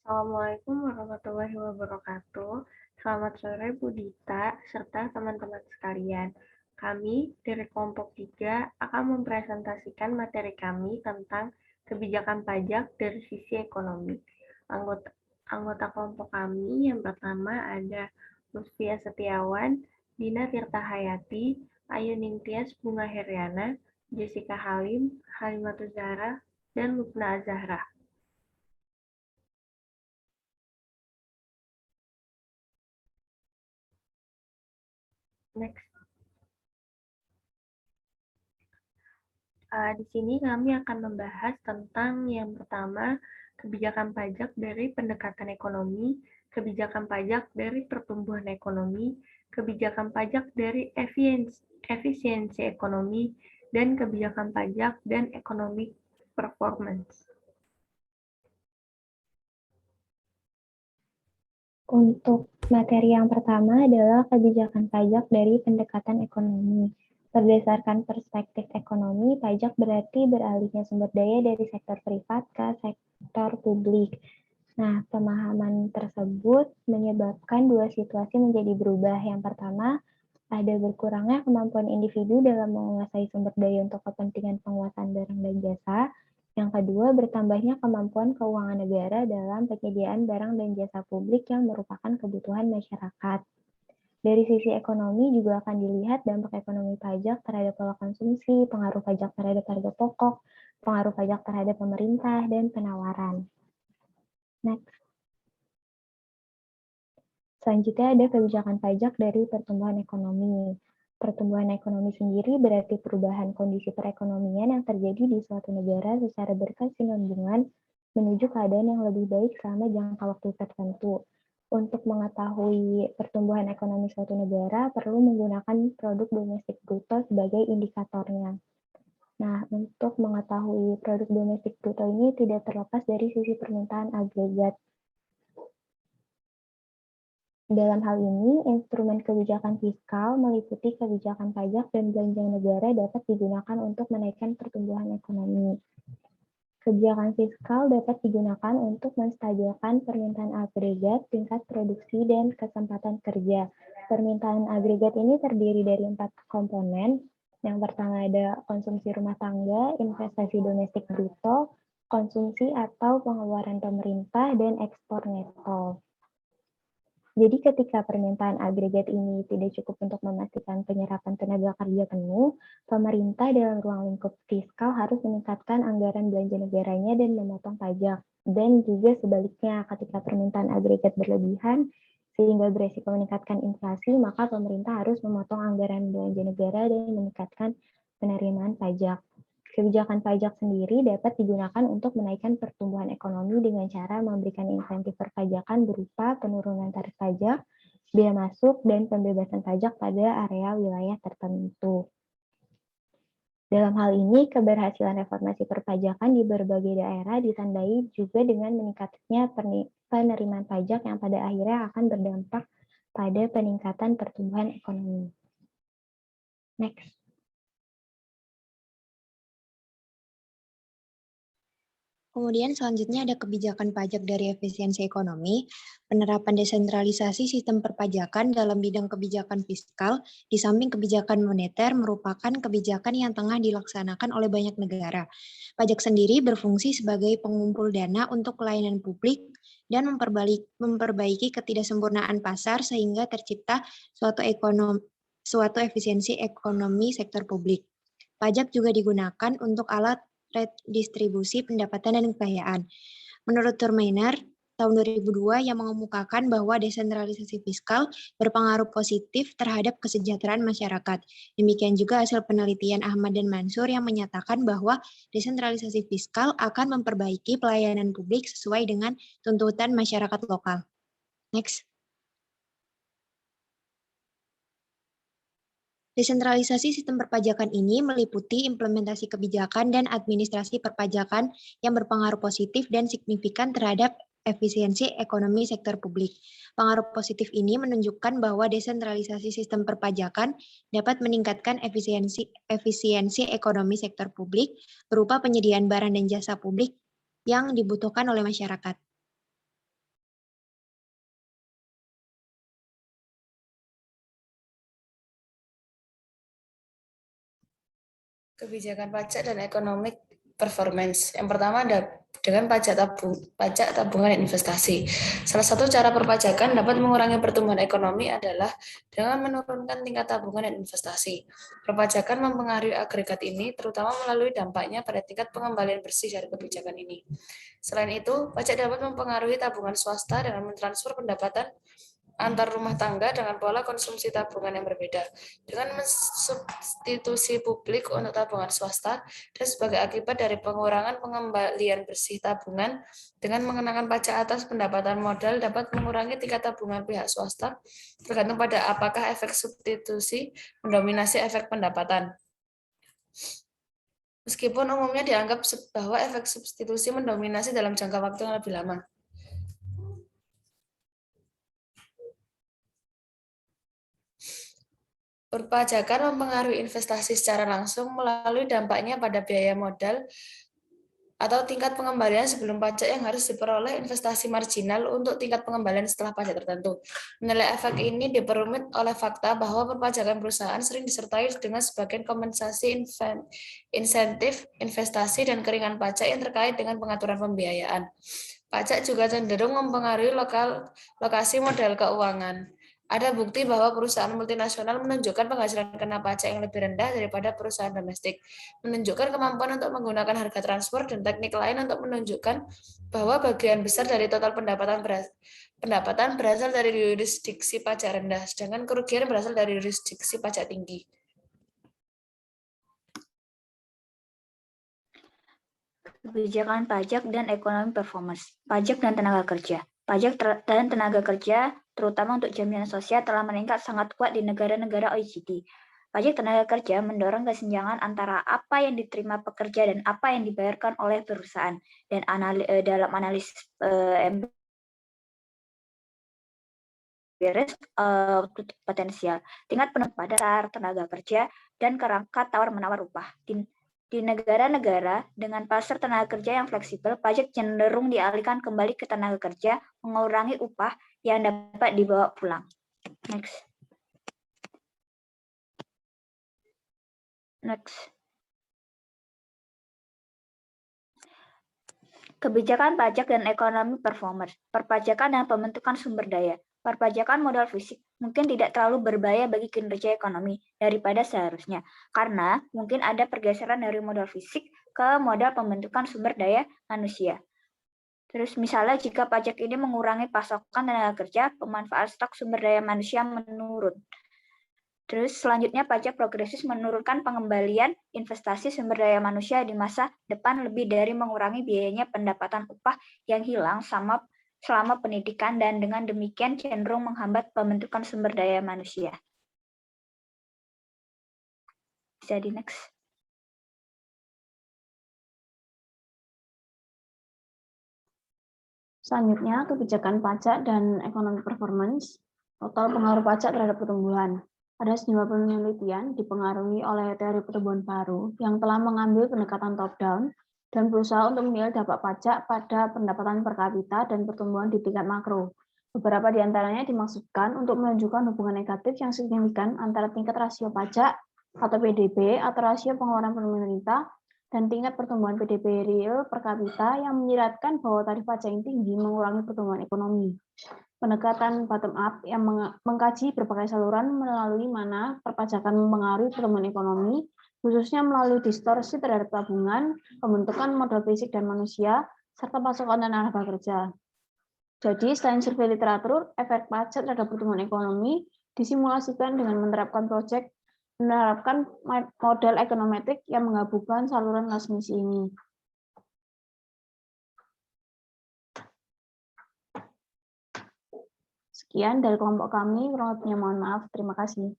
Assalamualaikum warahmatullahi wabarakatuh. Selamat sore Bu Dita, serta teman-teman sekalian. Kami dari kelompok 3 akan mempresentasikan materi kami tentang kebijakan pajak dari sisi ekonomi. Anggota, anggota kelompok kami yang pertama ada Lutfia Setiawan, Dina Tirta Hayati, Ayu Ningtyas Bunga Heriana, Jessica Halim, Halimatus Zahra, dan Lubna Azahra. Next. Di sini kami akan membahas tentang yang pertama, kebijakan pajak dari pendekatan ekonomi, kebijakan pajak dari pertumbuhan ekonomi, kebijakan pajak dari efisiensi ekonomi, dan kebijakan pajak dan economic performance. Untuk materi yang pertama adalah kebijakan pajak dari pendekatan ekonomi. Berdasarkan perspektif ekonomi, pajak berarti beralihnya sumber daya dari sektor privat ke sektor publik. Nah, pemahaman tersebut menyebabkan dua situasi menjadi berubah. Yang pertama, ada berkurangnya kemampuan individu dalam menguasai sumber daya untuk kepentingan penguasaan barang dan jasa. Yang kedua, bertambahnya kemampuan keuangan negara dalam penyediaan barang dan jasa publik yang merupakan kebutuhan masyarakat. Dari sisi ekonomi juga akan dilihat dampak ekonomi pajak terhadap pola konsumsi, pengaruh pajak terhadap harga pokok, pengaruh pajak terhadap pemerintah, dan penawaran. Next. Selanjutnya ada kebijakan pajak dari pertumbuhan ekonomi. Pertumbuhan ekonomi sendiri berarti perubahan kondisi perekonomian yang terjadi di suatu negara secara berkesinambungan menuju keadaan yang lebih baik selama jangka waktu tertentu. Untuk mengetahui pertumbuhan ekonomi suatu negara, perlu menggunakan produk domestik bruto sebagai indikatornya. Nah, untuk mengetahui produk domestik bruto ini tidak terlepas dari sisi permintaan agregat. Dalam hal ini, instrumen kebijakan fiskal meliputi kebijakan pajak dan belanja negara dapat digunakan untuk menaikkan pertumbuhan ekonomi. Kebijakan fiskal dapat digunakan untuk menstabilkan permintaan agregat, tingkat produksi, dan kesempatan kerja. Permintaan agregat ini terdiri dari 4 komponen. Yang pertama ada konsumsi rumah tangga, investasi domestik bruto, konsumsi atau pengeluaran pemerintah, dan ekspor neto. Jadi ketika permintaan agregat ini tidak cukup untuk memastikan penyerapan tenaga kerja penuh, pemerintah dalam ruang lingkup fiskal harus meningkatkan anggaran belanja negaranya dan memotong pajak. Dan juga sebaliknya, ketika permintaan agregat berlebihan, sehingga beresiko meningkatkan inflasi, maka pemerintah harus memotong anggaran belanja negara dan meningkatkan penerimaan pajak. Kebijakan pajak sendiri dapat digunakan untuk menaikkan pertumbuhan ekonomi dengan cara memberikan insentif perpajakan berupa penurunan tarif pajak, bea masuk, dan pembebasan pajak pada area wilayah tertentu. Dalam hal ini, keberhasilan reformasi perpajakan di berbagai daerah ditandai juga dengan meningkatnya penerimaan pajak yang pada akhirnya akan berdampak pada peningkatan pertumbuhan ekonomi. Next. Kemudian selanjutnya ada kebijakan pajak dari efisiensi ekonomi, penerapan desentralisasi sistem perpajakan dalam bidang kebijakan fiskal, di samping kebijakan moneter merupakan kebijakan yang tengah dilaksanakan oleh banyak negara. Pajak sendiri berfungsi sebagai pengumpul dana untuk pelayanan publik dan memperbaiki ketidaksempurnaan pasar sehingga tercipta suatu efisiensi ekonomi sektor publik. Pajak juga digunakan untuk alat redistribusi pendapatan dan kekayaan. Menurut Turmeiner, tahun 2002 yang mengemukakan bahwa desentralisasi fiskal berpengaruh positif terhadap kesejahteraan masyarakat. Demikian juga hasil penelitian Ahmad dan Mansur yang menyatakan bahwa desentralisasi fiskal akan memperbaiki pelayanan publik sesuai dengan tuntutan masyarakat lokal. Next. Desentralisasi sistem perpajakan ini meliputi implementasi kebijakan dan administrasi perpajakan yang berpengaruh positif dan signifikan terhadap efisiensi ekonomi sektor publik. Pengaruh positif ini menunjukkan bahwa desentralisasi sistem perpajakan dapat meningkatkan efisiensi ekonomi sektor publik berupa penyediaan barang dan jasa publik yang dibutuhkan oleh masyarakat. Kebijakan pajak dan economic performance. Yang pertama ada dengan pajak tabungan dan investasi. Salah satu cara perpajakan dapat mengurangi pertumbuhan ekonomi adalah dengan menurunkan tingkat tabungan dan investasi. Perpajakan mempengaruhi agregat ini terutama melalui dampaknya pada tingkat pengembalian bersih dari kebijakan ini. Selain itu, pajak dapat mempengaruhi tabungan swasta dengan mentransfer pendapatan antar rumah tangga dengan pola konsumsi tabungan yang berbeda, dengan mensubstitusi publik untuk tabungan swasta, dan sebagai akibat dari pengurangan pengembalian bersih tabungan dengan mengenakan pajak atas pendapatan modal dapat mengurangi tingkat tabungan pihak swasta, tergantung pada apakah efek substitusi mendominasi efek pendapatan. Meskipun umumnya dianggap bahwa efek substitusi mendominasi dalam jangka waktu yang lebih lama. Perpajakan mempengaruhi investasi secara langsung melalui dampaknya pada biaya modal atau tingkat pengembalian sebelum pajak yang harus diperoleh investasi marginal untuk tingkat pengembalian setelah pajak tertentu. Menilai efek ini diperumit oleh fakta bahwa perpajakan perusahaan sering disertai dengan sebagian kompensasi insentif, investasi, dan keringan pajak yang terkait dengan pengaturan pembiayaan. Pajak juga cenderung mempengaruhi lokasi modal keuangan. Ada bukti bahwa perusahaan multinasional menunjukkan penghasilan kena pajak yang lebih rendah daripada perusahaan domestik, menunjukkan kemampuan untuk menggunakan harga transfer dan teknik lain untuk menunjukkan bahwa bagian besar dari total pendapatan berasal dari yurisdiksi pajak rendah, sedangkan kerugian berasal dari yurisdiksi pajak tinggi. Kebijakan pajak dan ekonomi performance, pajak dan tenaga kerja. Pajak dan tenaga kerja, terutama untuk jaminan sosial, telah meningkat sangat kuat di negara-negara OECD. Pajak tenaga kerja mendorong kesenjangan antara apa yang diterima pekerja dan apa yang dibayarkan oleh perusahaan. Dan dalam analisis empiris potensial, tingkat penurunan pada tenaga kerja, dan kerangka tawar-menawar upah. Di negara-negara dengan pasar tenaga kerja yang fleksibel, pajak cenderung dialihkan kembali ke tenaga kerja, mengurangi upah yang dapat dibawa pulang. Next. Kebijakan pajak dan ekonomi performance, perpajakan dan pembentukan sumber daya. Perpajakan modal fisik mungkin tidak terlalu berbahaya bagi kinerja ekonomi daripada seharusnya, karena mungkin ada pergeseran dari modal fisik ke modal pembentukan sumber daya manusia. Terus misalnya jika pajak ini mengurangi pasokan tenaga kerja, pemanfaatan stok sumber daya manusia menurun. Terus selanjutnya pajak progresif menurunkan pengembalian investasi sumber daya manusia di masa depan lebih dari mengurangi biayanya pendapatan upah yang hilang selama pendidikan dan dengan demikian cenderung menghambat pembentukan sumber daya manusia. Bisa di next. Selanjutnya, kebijakan pajak dan ekonomi performance, total pengaruh pajak terhadap pertumbuhan. Ada sejumlah penelitian dipengaruhi oleh teori pertumbuhan baru yang telah mengambil pendekatan top-down dan berusaha untuk menilai dampak pajak pada pendapatan per kapita dan pertumbuhan di tingkat makro. Beberapa di antaranya dimaksudkan untuk menunjukkan hubungan negatif yang signifikan antara tingkat rasio pajak atau PDB atau rasio pengeluaran pemerintah dan tingkat pertumbuhan PDB real per kapita yang menyiratkan bahwa tarif pajak yang tinggi mengurangi pertumbuhan ekonomi. Pendekatan bottom-up yang mengkaji berbagai saluran melalui mana perpajakan mempengaruhi pertumbuhan ekonomi, khususnya melalui distorsi terhadap tabungan, pembentukan modal fisik dan manusia, serta pasokan dan tenaga kerja. Jadi, selain survei literatur, efek pajak terhadap pertumbuhan ekonomi disimulasikan dengan menerapkan model ekonometrik yang menggabungkan saluran transmisi ini. Sekian dari kelompok kami, kurang lebihnya mohon maaf. Terima kasih.